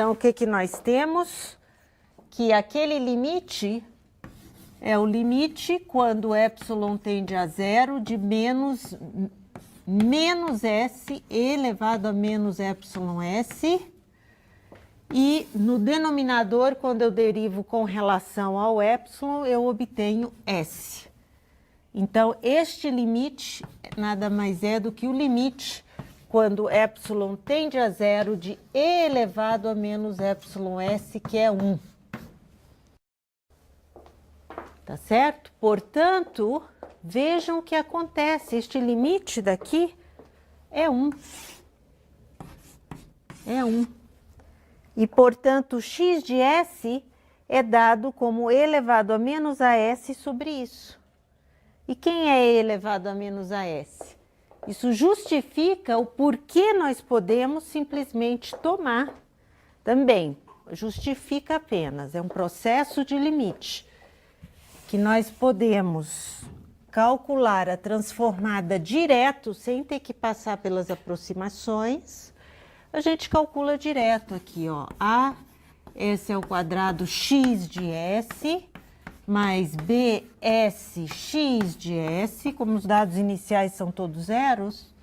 Então, o que que nós temos? Que aquele limite é o limite quando epsilon tende a zero de menos s elevado a menos epsilon s. E no denominador, quando eu derivo com relação ao epsilon, eu obtenho s. Então, este limite nada mais é do que o limite quando epsilon tende a zero de e elevado a menos epsilon s, que é 1. Tá certo? Portanto, vejam o que acontece. Este limite daqui é 1. É 1. E, portanto, x de s é dado como e elevado a menos a s sobre isso. E quem é e elevado a menos a s? Isso justifica o porquê nós podemos simplesmente tomar também. Justifica apenas, é um processo de limite. Que nós podemos calcular a transformada direto, sem ter que passar pelas aproximações. A gente calcula direto aqui, ó. S ao quadrado x de s, mais bs x de s. Como os dados iniciais são todos zeros,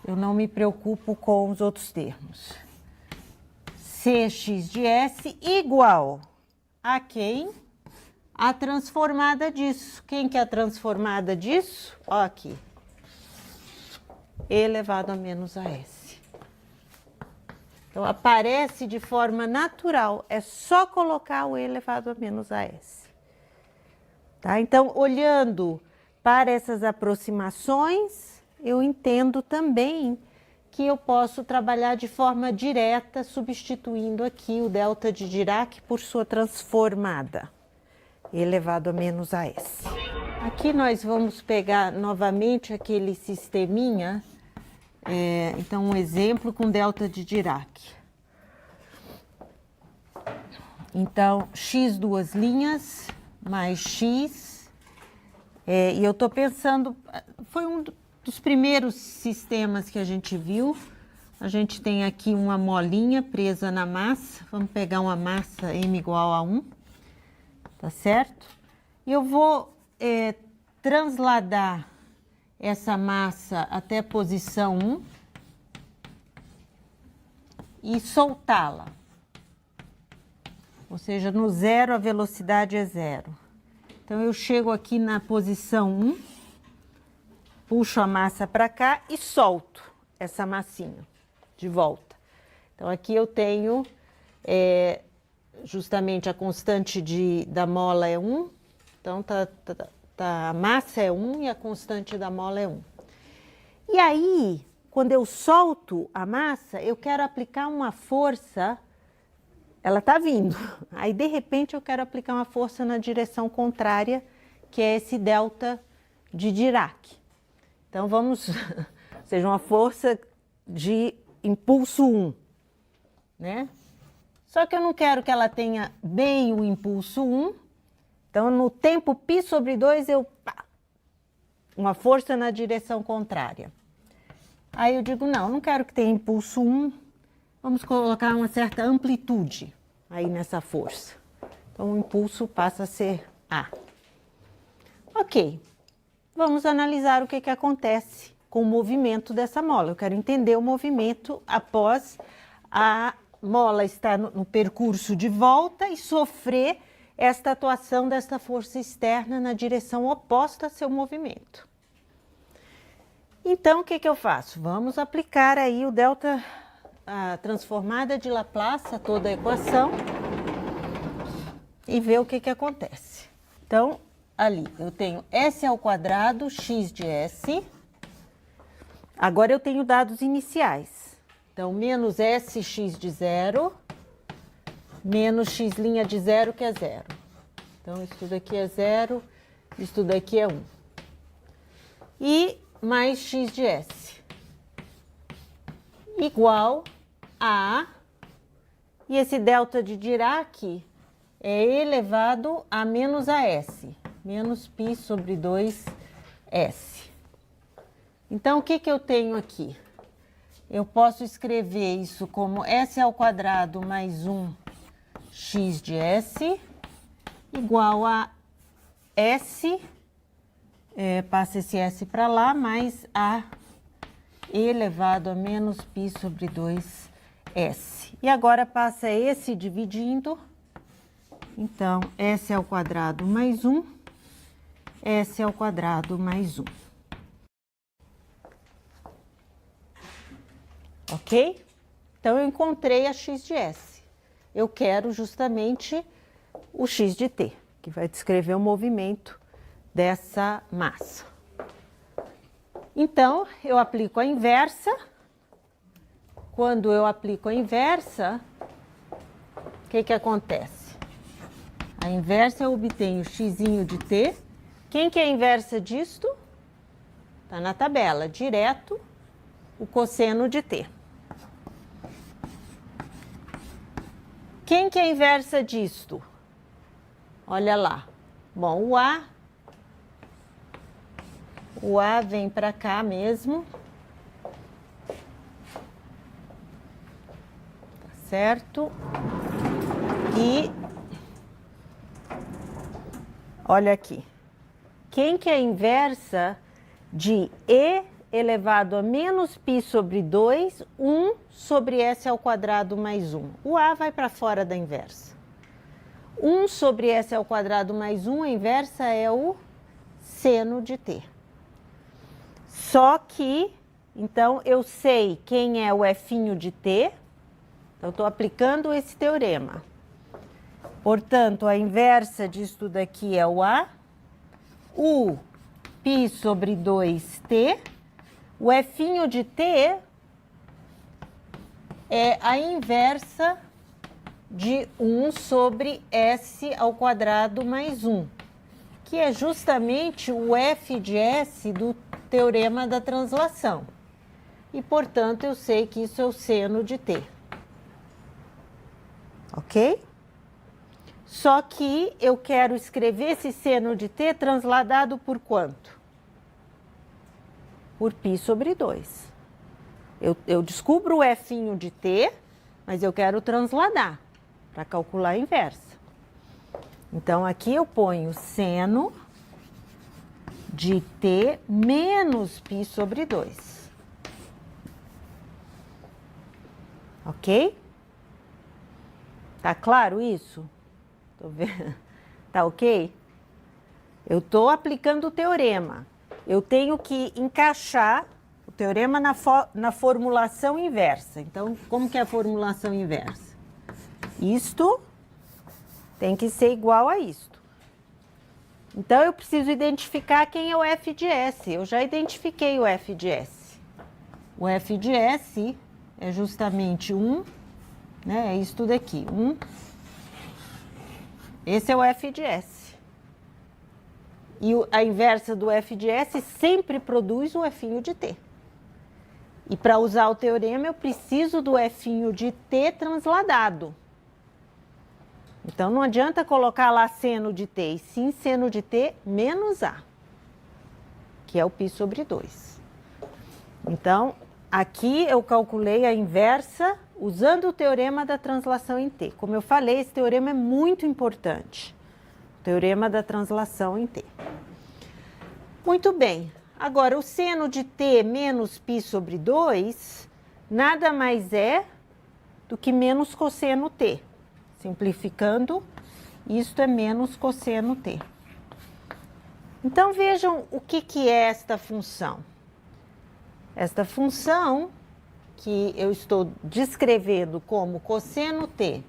eu não me preocupo com os outros termos. Cx de s igual a quem? A transformada disso. Quem que é a transformada disso? Ó aqui. E elevado a menos a s. Então, aparece de forma natural. É só colocar o e elevado a menos a s. Tá? Então, olhando para essas aproximações, eu entendo também que eu posso trabalhar de forma direta, substituindo aqui o delta de Dirac por sua transformada. Elevado a menos a s. Aqui nós vamos pegar novamente aquele sisteminha, então um exemplo com delta de Dirac. Então, x duas linhas, mais x, e eu estou pensando, foi um dos primeiros sistemas que a gente viu. A gente tem aqui uma molinha presa na massa, vamos pegar uma massa m igual a 1. Tá certo? E eu vou transladar essa massa até a posição 1 e soltá-la. Ou seja, no zero a velocidade é zero. Então, eu chego aqui na posição 1, puxo a massa para cá e solto essa massinha de volta. Então, aqui eu tenho... justamente a constante da mola é 1, então a massa é 1 e a constante da mola é 1. E aí, quando eu solto a massa, eu quero aplicar uma força, ela está vindo, aí de repente eu quero aplicar uma força na direção contrária, que é esse delta de Dirac. Então vamos, ou seja, uma força de impulso 1, né? Só que eu não quero que ela tenha bem o impulso 1. Então, no tempo π sobre 2, uma força na direção contrária. Aí eu digo, não quero que tenha impulso 1. Vamos colocar uma certa amplitude aí nessa força. Então, o impulso passa a ser A. Ok. Vamos analisar o que acontece com o movimento dessa mola. Eu quero entender o movimento após a mola está no percurso de volta e sofrer esta atuação desta força externa na direção oposta a seu movimento. Então, o que eu faço? Vamos aplicar aí o delta, a transformada de Laplace a toda a equação e ver o que acontece. Então, ali eu tenho s ao quadrado x de s. Agora eu tenho dados iniciais. Então, menos sx de zero, menos x' de zero, que é zero. Então, isso daqui é zero, isso daqui é 1. E mais x de s. Igual a... E esse delta de Dirac é elevado a menos a s. Menos π sobre 2s. Então, o que eu tenho aqui? eu posso escrever isso como S ao quadrado mais 1 x de S igual a S, passa esse S para lá, mais A elevado a menos π sobre 2S. E agora passa esse dividindo, então S ao quadrado mais 1, S ao quadrado mais 1. Ok? Então, eu encontrei a x de S. Eu quero justamente o x de t, que vai descrever o movimento dessa massa. Então, eu aplico a inversa. Quando eu aplico a inversa, o que acontece? A inversa eu obtenho x de t. Quem que é a inversa disto? Está na tabela, direto o cosseno de t. Quem que é a inversa disto? Olha lá. Bom, o A vem para cá mesmo. Tá certo? E olha aqui. Quem que é a inversa de E elevado a menos π sobre 2, 1 sobre S ao quadrado mais 1. O A vai para fora da inversa. 1 sobre S ao quadrado mais 1, a inversa é o seno de t. Só que, então, eu sei quem é o f' de t, então, eu estou aplicando esse teorema. Portanto, a inversa disso daqui é o A, o π sobre 2t, o f' de t é a inversa de 1 sobre S ao quadrado mais 1, que é justamente o f de S do teorema da translação. E, portanto, eu sei que isso é o seno de t. Ok? Só que eu quero escrever esse seno de t transladado por quanto? Por π sobre 2. Eu descubro o f' de t, mas eu quero transladar para calcular a inversa. Então, aqui eu ponho seno de t menos π sobre 2. Ok? Tá claro isso? Tô vendo. Tá ok? Eu estou aplicando o teorema. Eu tenho que encaixar o teorema na formulação inversa. Então, como que é a formulação inversa? Isto tem que ser igual a isto. Então, eu preciso identificar quem é o f de S. Eu já identifiquei o f de S. O f de S é justamente 1, né? É isto daqui, 1. Esse é o f de S. E a inversa do f de S sempre produz o f' de t. E para usar o teorema, eu preciso do f' de t transladado. Então, não adianta colocar lá seno de t, e sim seno de t menos a, que é o π sobre 2. Então, aqui eu calculei a inversa usando o teorema da translação em t. Como eu falei, esse teorema é muito importante. Teorema da translação em t. Muito bem. Agora, o seno de t menos π sobre 2 nada mais é do que menos cosseno t. Simplificando, isto é menos cosseno t. Então, vejam o que é esta função. Esta função, que eu estou descrevendo como cosseno t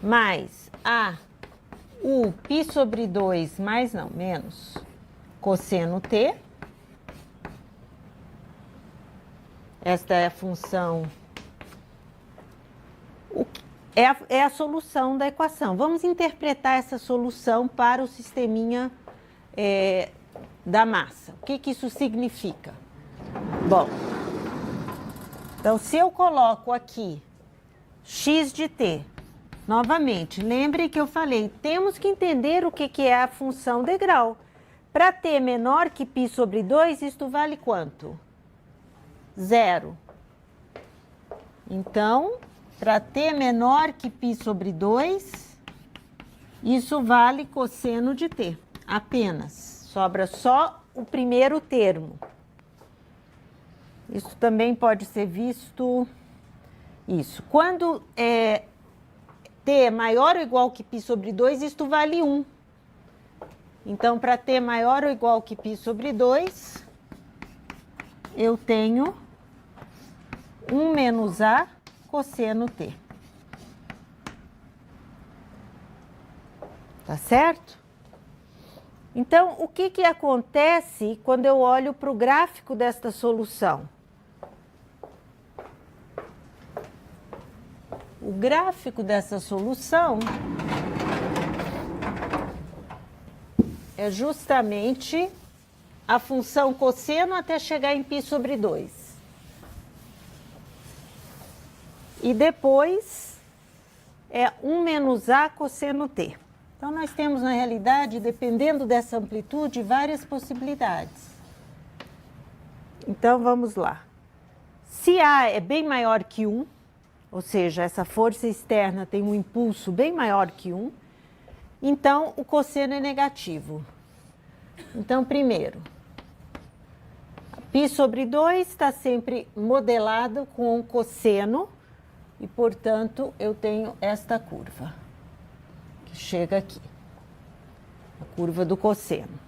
mais u π sobre 2 mais, não, menos cosseno t. Esta é a função, é a solução da equação. Vamos interpretar essa solução para o sisteminha da massa. O que isso significa? Bom, então se eu coloco aqui x de t, novamente, lembrem que eu falei, temos que entender o que é a função degrau. Para t menor que π sobre 2, isto vale quanto? 0. Então, para t menor que π sobre 2, isso vale cosseno de t, apenas. Sobra só o primeiro termo. Isso também pode ser visto... Isso. Quando t é maior ou igual que π sobre 2, isto vale 1. Então, para t maior ou igual que π sobre 2, eu tenho 1 menos a cosseno t. Tá certo? Então, o que acontece quando eu olho para o gráfico desta solução? O gráfico dessa solução é justamente a função cosseno até chegar em π sobre 2. E depois é 1 menos a cosseno t. Então, nós temos, na realidade, dependendo dessa amplitude, várias possibilidades. Então, vamos lá. Se A é bem maior que 1, ou seja, essa força externa tem um impulso bem maior que 1, então o cosseno é negativo. Então, primeiro, π sobre 2 está sempre modelado com cosseno, e, portanto, eu tenho esta curva, que chega aqui, a curva do cosseno.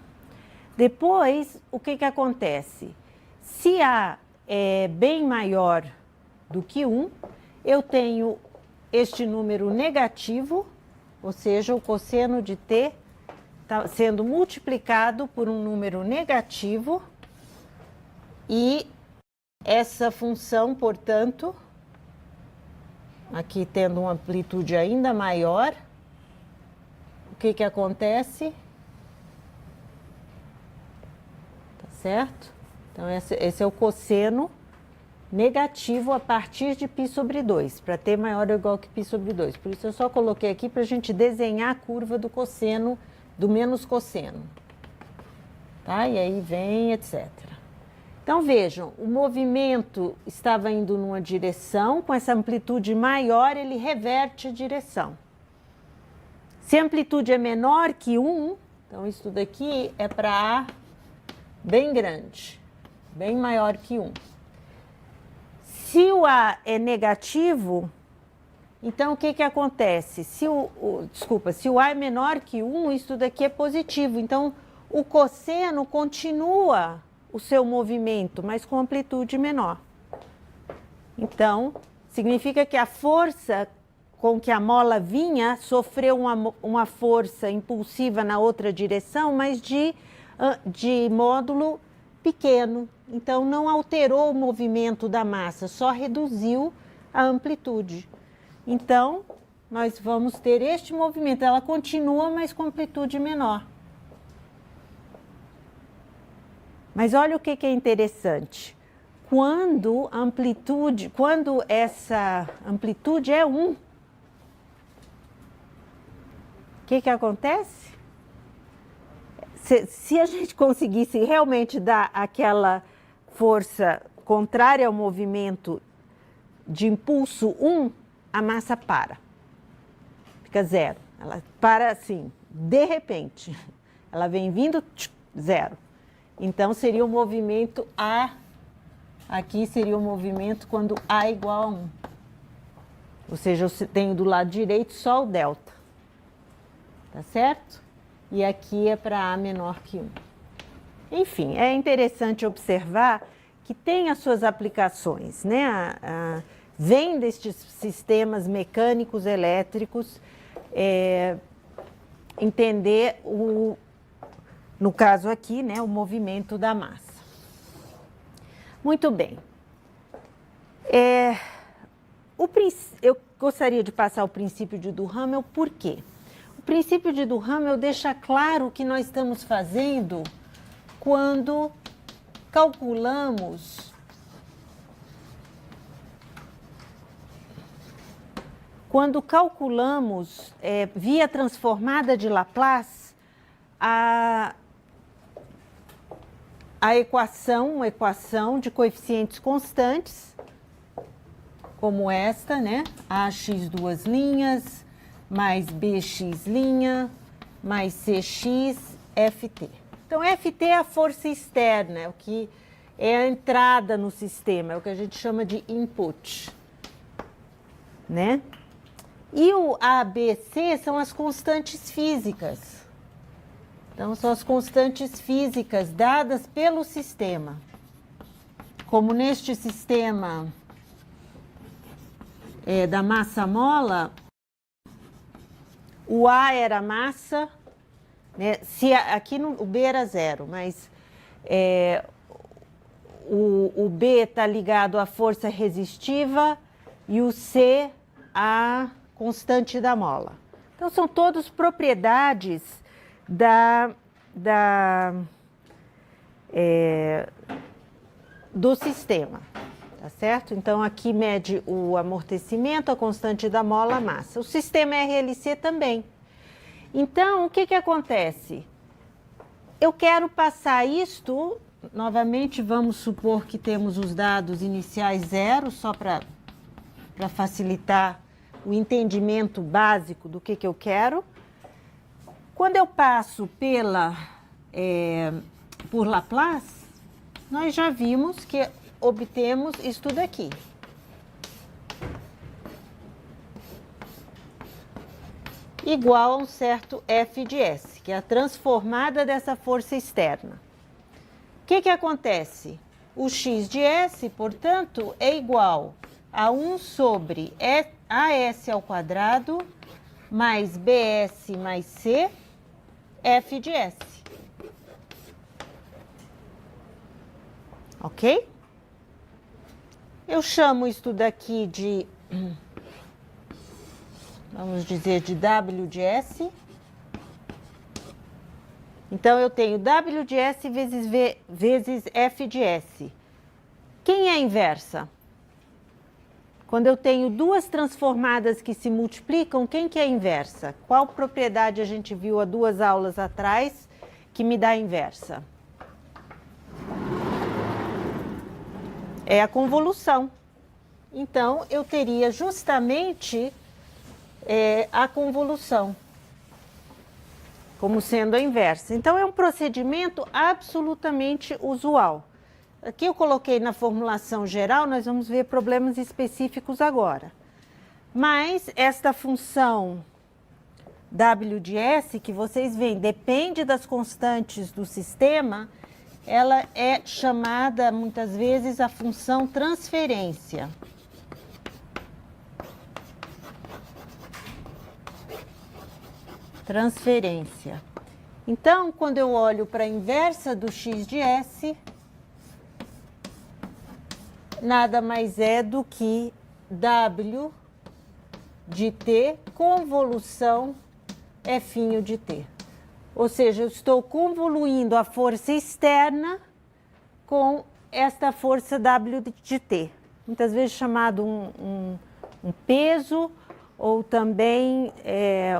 Depois, o que acontece? Se A é bem maior do que 1, eu tenho este número negativo, ou seja, o cosseno de t está sendo multiplicado por um número negativo, e essa função, portanto, aqui tendo uma amplitude ainda maior, o que acontece? Tá certo? Então, esse é o cosseno negativo a partir de π sobre 2, para t maior ou igual que π sobre 2. Por isso, eu só coloquei aqui para a gente desenhar a curva do cosseno, do menos cosseno. Tá? E aí vem, etc. Então, vejam, o movimento estava indo numa direção, com essa amplitude maior, ele reverte a direção. Se a amplitude é menor que 1, então isso daqui é para A bem grande, bem maior que 1. Se o A é negativo, então o que acontece? Se o A é menor que 1, isso daqui é positivo. Então, o cosseno continua o seu movimento, mas com amplitude menor. Então, significa que a força com que a mola vinha sofreu uma força impulsiva na outra direção, mas de módulo pequeno. Então, não alterou o movimento da massa, só reduziu a amplitude. Então, nós vamos ter este movimento. Ela continua, mas com amplitude menor. Mas olha o que é interessante. Quando essa amplitude é 1, o que acontece? Se a gente conseguisse realmente dar aquela força contrária ao movimento de impulso 1, a massa para. Fica 0. Ela para assim, de repente. Ela vem vindo, 0. Então, seria o movimento A, aqui seria o movimento quando A é igual a 1. Ou seja, eu tenho do lado direito só o delta. Tá certo? E aqui é para A menor que 1. Enfim, é interessante observar que tem as suas aplicações, né? Vem destes sistemas mecânicos elétricos, entender no caso aqui, né, o movimento da massa. Muito bem. Eu gostaria de passar o princípio de Duhamel, por quê? O princípio de Duhamel deixa claro o que nós estamos fazendo quando calculamos via transformada de Laplace a a equação, uma equação de coeficientes constantes, como esta, né? AX duas linhas, mais BX', mais CX, FT. Então, FT é a força externa, é o que é a entrada no sistema, é o que a gente chama de input, né? E o ABC são as constantes físicas. Então, são as constantes físicas dadas pelo sistema. Como neste sistema da massa-mola, o A era massa, né? Se aqui o B era zero, mas o B está ligado à força resistiva e o C à constante da mola. Então, são todas propriedades do sistema, tá certo? Então, aqui mede o amortecimento, a constante da mola, a massa. O sistema RLC também. Então, o que acontece? Eu quero passar isto, novamente, vamos supor que temos os dados iniciais zero, só para facilitar o entendimento básico do que eu quero. Quando eu passo por Laplace, nós já vimos que obtemos isto daqui. Igual a um certo F de S, que é a transformada dessa força externa. O que acontece? O x de S, portanto, é igual a 1 sobre AS ao quadrado mais BS mais C, F de S. Ok? Eu chamo isto daqui de, vamos dizer, de W de S. Então, eu tenho W de S vezes V vezes F de S. Quem é a inversa? Quando eu tenho duas transformadas que se multiplicam, quem que é a inversa? Qual propriedade a gente viu há 2 aulas atrás que me dá a inversa? É a convolução. Então, eu teria justamente a convolução como sendo a inversa. Então, é um procedimento absolutamente usual. Aqui eu coloquei na formulação geral, nós vamos ver problemas específicos agora. Mas esta função W de S, que vocês veem, depende das constantes do sistema, ela é chamada muitas vezes a função transferência. Transferência. Então, quando eu olho para a inversa do x de S, nada mais é do que W de T convolução F de T. Ou seja, eu estou convoluindo a força externa com esta força W de T. Muitas vezes chamado um peso, ou também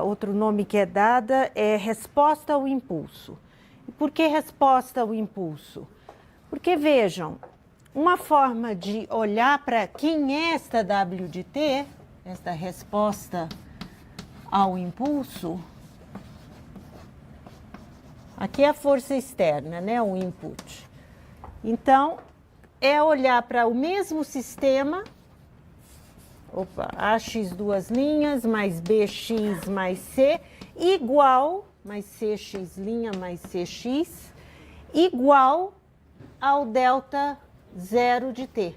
outro nome que é dada é resposta ao impulso. E por que resposta ao impulso? Porque, vejam, uma forma de olhar para quem é esta W de T, esta resposta ao impulso, aqui é a força externa, né, o input. Então, é olhar para o mesmo sistema, AX duas linhas, mais BX mais C, igual, mais CX' mais CX, igual ao delta zero de T.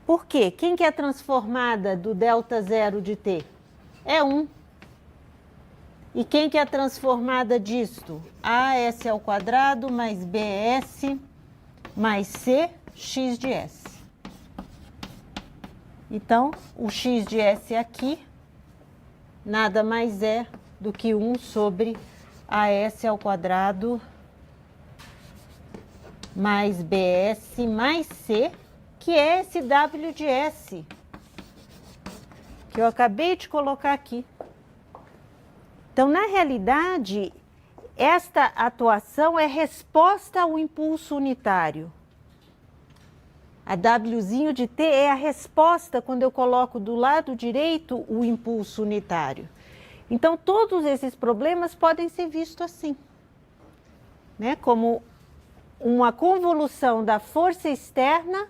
Por quê? Quem que é transformada do delta zero de T? É 1. E quem que é transformada disto? AS ao quadrado mais BS mais C, X de S. Então, o X de S aqui nada mais é do que 1 sobre AS ao quadrado mais BS mais C, que é esse W de S, que eu acabei de colocar aqui. Então, na realidade, esta atuação é resposta ao impulso unitário. A Wzinho de t é a resposta quando eu coloco do lado direito o impulso unitário. Então, todos esses problemas podem ser vistos assim, né? Como uma convolução da força externa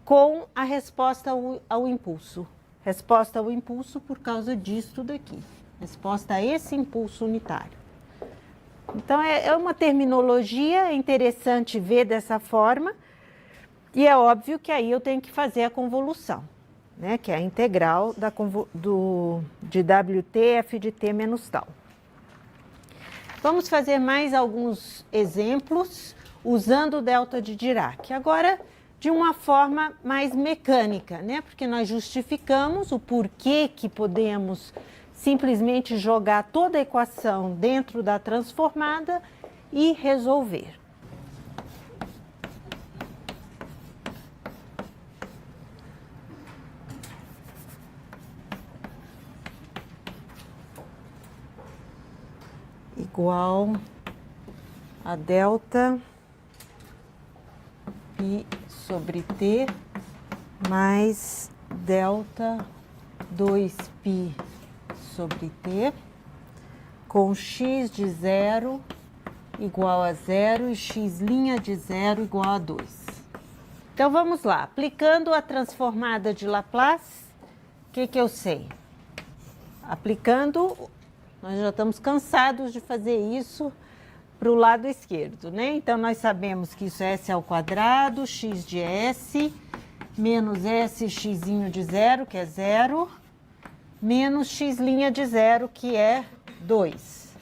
com a resposta ao impulso. Resposta ao impulso por causa disto daqui. Resposta a esse impulso unitário. Então, é uma terminologia interessante ver dessa forma. E é óbvio que aí eu tenho que fazer a convolução, né? Que é a integral de Wt f de t menos tal. Vamos fazer mais alguns exemplos usando o delta de Dirac. Agora, de uma forma mais mecânica, né? Porque nós justificamos o porquê que podemos simplesmente jogar toda a equação dentro da transformada e resolver. Igual a delta π sobre t mais delta 2π sobre t com x de 0 igual a 0 e x' de 0 igual a 2. Então, vamos lá. Aplicando a transformada de Laplace, o que eu sei? Aplicando... Nós já estamos cansados de fazer isso para o lado esquerdo, né? Então, nós sabemos que isso é s ao quadrado, x de s, menos s x' de 0, que é 0, menos x' de 0, que é 2.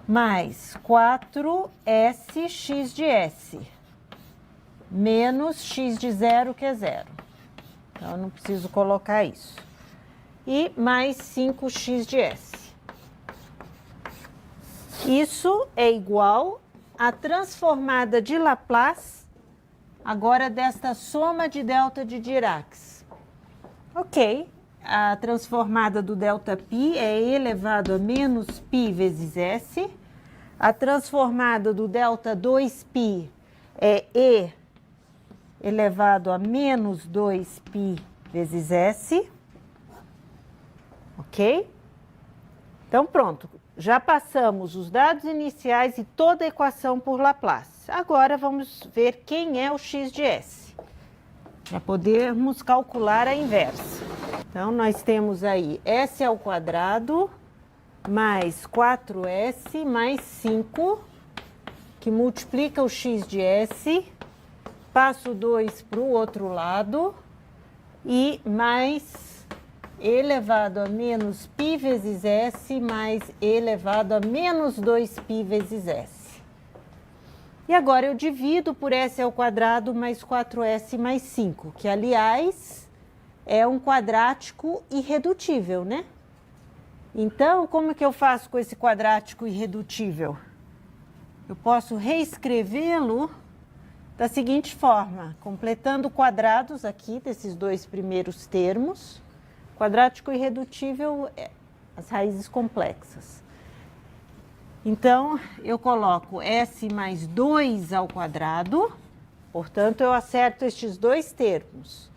Mais 4s x de s, menos x de 0, que é 0. Então, eu não preciso colocar isso. E mais 5x de s. Isso é igual à transformada de Laplace, agora desta soma de delta de Dirac. Ok, a transformada do delta π é e elevado a menos π vezes s. A transformada do delta 2π é e elevado a menos 2π vezes s. Ok? Então, pronto. Já passamos os dados iniciais e toda a equação por Laplace. Agora, vamos ver quem é o x de s, para podermos calcular a inversa. Então, nós temos aí s ao quadrado mais 4s mais 5, que multiplica o x de s, passo 2 para o outro lado, e mais... elevado a menos π vezes s mais elevado a menos 2π vezes s. E agora eu divido por s ao quadrado mais 4s mais 5, que, aliás, é um quadrático irredutível, né? Então, como que eu faço com esse quadrático irredutível? Eu posso reescrevê-lo da seguinte forma, completando quadrados aqui desses dois primeiros termos. Quadrático irredutível é as raízes complexas. Então, eu coloco s mais 2 ao quadrado, portanto, eu acerto estes dois termos.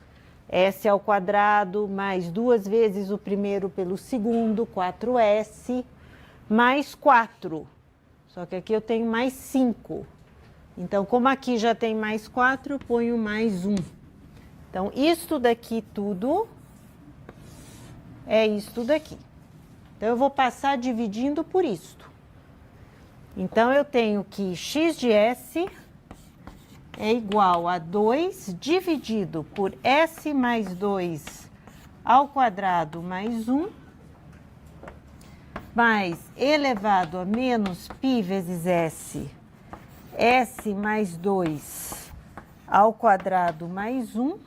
S ao quadrado mais 2 vezes o primeiro pelo segundo, 4s, mais 4. Só que aqui eu tenho mais 5. Então, como aqui já tem mais 4, eu ponho mais 1. Então, isto daqui tudo... é isto daqui. Então, eu vou passar dividindo por isto. Então, eu tenho que x de s é igual a 2 dividido por s mais 2 ao quadrado mais 1, mais elevado a menos π vezes s, s mais 2 ao quadrado mais 1,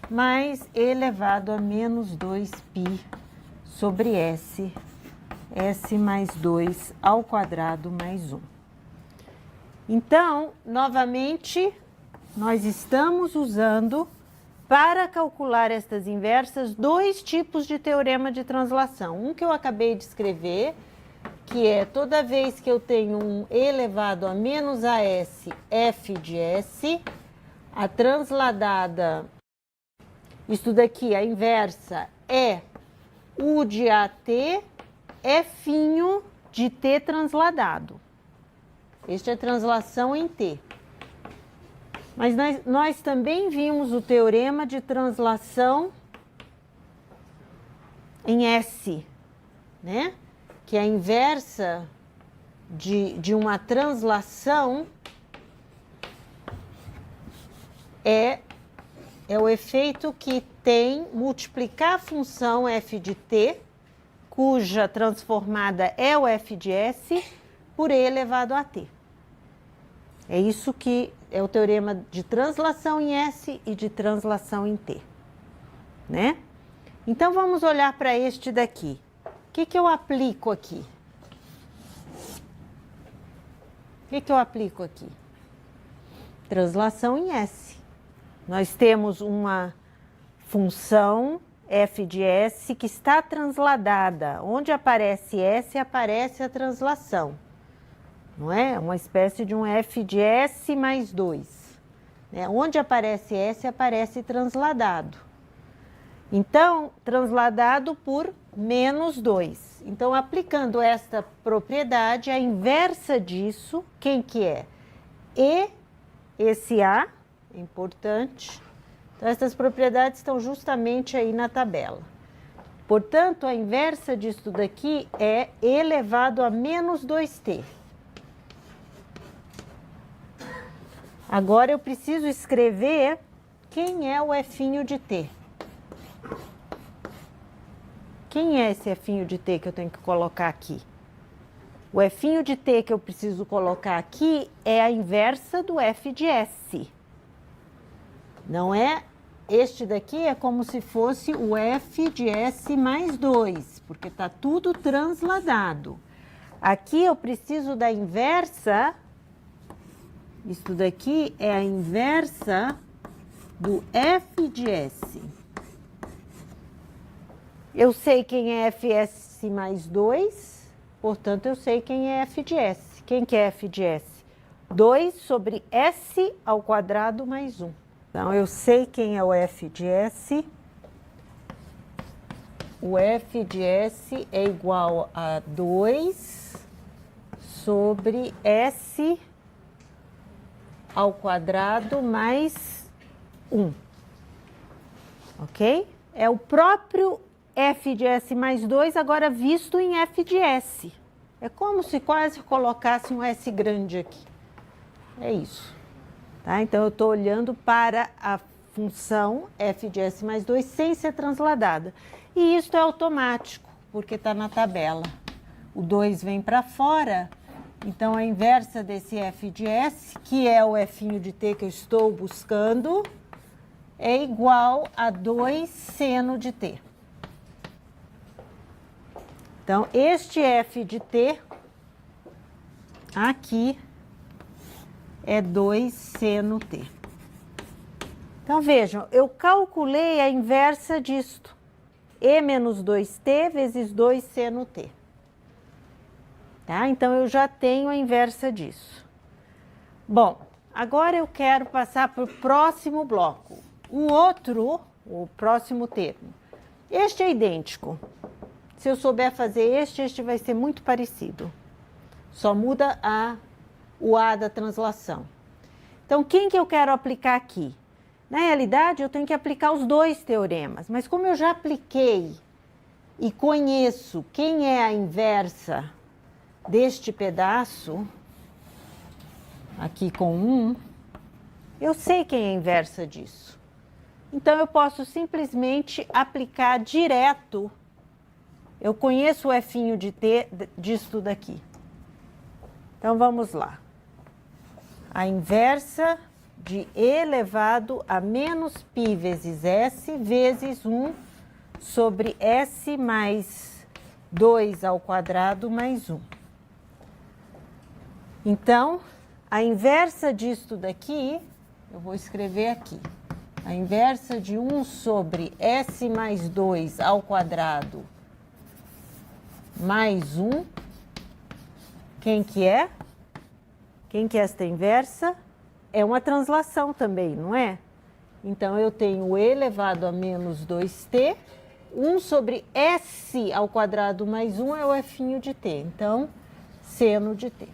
mais elevado a menos 2π sobre s, s mais 2 ao quadrado mais 1. Então, novamente, nós estamos usando para calcular estas inversas, dois tipos de teorema de translação. Um que eu acabei de escrever, que é toda vez que eu tenho um e elevado a menos AS f de S, a transladada, isto daqui, a inversa, é U de AT, F de T transladado. Este é a translação em T. Mas nós também vimos o teorema de translação em S, né? Que é a inversa de uma translação é o efeito que tem multiplicar a função f de t, cuja transformada é o f de s, por e elevado a t. É isso que é o teorema de translação em S e de translação em T, né? Então, vamos olhar para este daqui. O que eu aplico aqui? O que eu aplico aqui? Translação em S. Nós temos uma função f de S que está transladada. Onde aparece S, aparece a translação. Não é? Uma espécie de um f de S mais 2. Né? Onde aparece S, aparece transladado. Então, transladado por menos 2. Então, aplicando esta propriedade, a inversa disso, quem que é? E esse A, é importante. Então, essas propriedades estão justamente aí na tabela. Portanto, a inversa disso daqui é elevado a menos 2t. Agora eu preciso escrever quem é o f de t. Quem é esse f de t que eu tenho que colocar aqui? O f de t que eu preciso colocar aqui é a inversa do f de s. Não é? Este daqui é como se fosse o f de s mais 2, porque está tudo transladado. Aqui eu preciso da inversa. Isso daqui é a inversa do f de s. Eu sei quem é fs mais 2, portanto, eu sei quem é f de s. Quem que é f de s? 2 sobre s ao quadrado mais 1. Então, eu sei quem é o f de s. O f de s é igual a 2 sobre s ao quadrado mais 1, ok? É o próprio f de s mais 2 agora visto em f de s. É como se quase colocasse um s grande aqui. É isso. Tá? Então, eu estou olhando para a função f de s mais 2 sem ser transladada. E isso é automático, porque está na tabela. O 2 vem para fora. Então, a inversa desse f de s, que é o f de t que eu estou buscando, é igual a 2 seno de t. Então, este f de t aqui é 2 seno t. Então, vejam, eu calculei a inversa disto. E menos 2t vezes 2 seno t. Tá? Então, eu já tenho a inversa disso. Bom, agora eu quero passar para o próximo bloco. O próximo termo. Este é idêntico. Se eu souber fazer este vai ser muito parecido. Só muda o A da translação. Então, quem que eu quero aplicar aqui? Na realidade, eu tenho que aplicar os dois teoremas. Mas como eu já apliquei e conheço quem é a inversa deste pedaço, aqui com 1, eu sei quem é a inversa disso. Então, eu posso simplesmente aplicar direto. Eu conheço o f de t disso daqui. Então, vamos lá. A inversa de e elevado a menos π vezes s vezes 1 sobre s mais 2 ao quadrado mais 1. Então, a inversa disto daqui, eu vou escrever aqui. A inversa de 1 sobre S mais 2 ao quadrado mais 1. Quem que é? Quem que é esta inversa? É uma translação também, não é? Então, eu tenho e elevado a menos 2t. 1 sobre S ao quadrado mais 1 é o f' de t. Então, seno de t.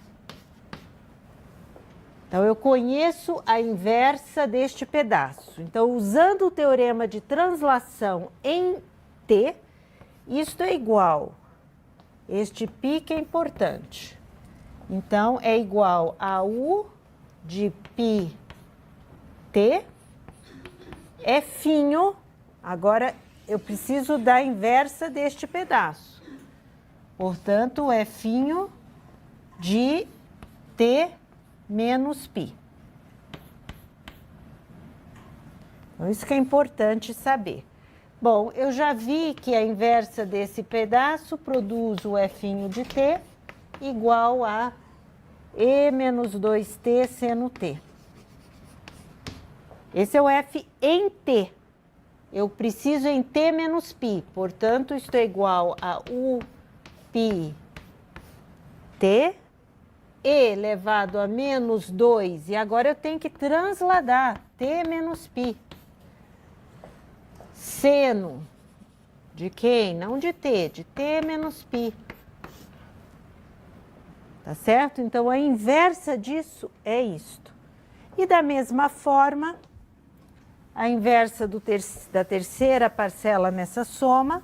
Então, eu conheço a inversa deste pedaço. Então, usando o teorema de translação em t, isto é igual, este π que é importante. Então, é igual a U de π t, f', agora eu preciso da inversa deste pedaço. Portanto, f' de t menos π. Então, isso que é importante saber. Bom, eu já vi que a inversa desse pedaço produz o f' de t igual a e menos 2t seno t. Esse é o f em t. Eu preciso em t menos π, portanto, isto é igual a u π t e elevado a menos 2, e agora eu tenho que transladar t menos π. Seno de quem? Não de t menos π. Tá certo? Então, a inversa disso é isto. E da mesma forma, a inversa da terceira parcela nessa soma.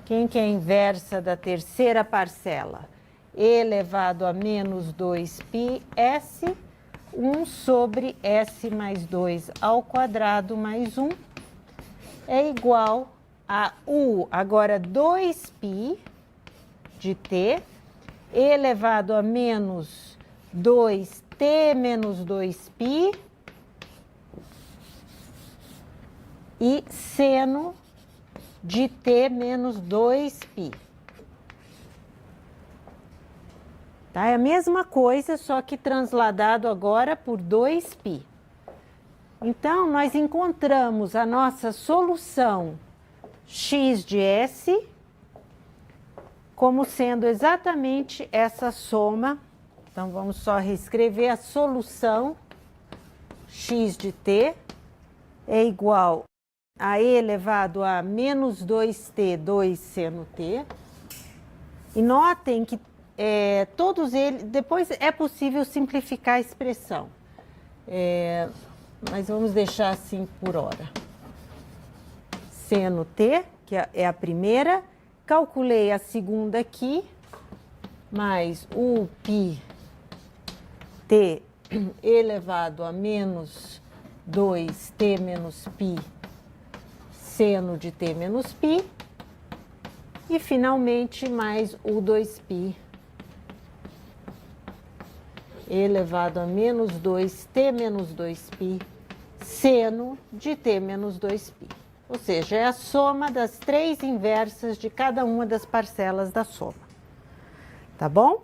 Quem que é a inversa da terceira parcela? E elevado a menos 2πs, 1 sobre s mais 2 ao quadrado mais 1 é igual a u, agora 2π de t, elevado a menos 2t menos 2π e seno de t menos 2π. Tá? É a mesma coisa, só que transladado agora por 2π. Então, nós encontramos a nossa solução x de s como sendo exatamente essa soma. Então, vamos só reescrever a solução x de t é igual a e elevado a menos 2t, 2 seno t. E notem que todos eles, depois é possível simplificar a expressão. Mas vamos deixar assim por hora. Seno t, que é a primeira, calculei a segunda aqui, mais o π t elevado a menos 2t menos π seno de t menos π, e finalmente mais o 2π elevado a menos 2t menos 2π seno de t menos 2π. Ou seja, é a soma das três inversas de cada uma das parcelas da soma. Tá bom?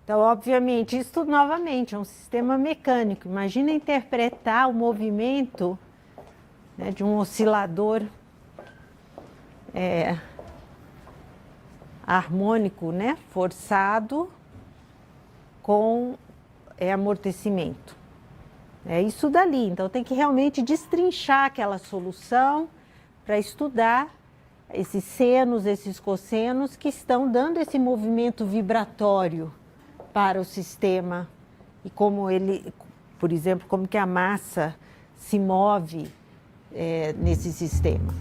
Então, obviamente, isso tudo novamente é um sistema mecânico. Imagina interpretar o movimento, né, de um oscilador harmônico, né, forçado com amortecimento. É isso dali. Então, tem que realmente destrinchar aquela solução para estudar esses senos, esses cossenos que estão dando esse movimento vibratório para o sistema e como ele, por exemplo, como que a massa se move nesse sistema.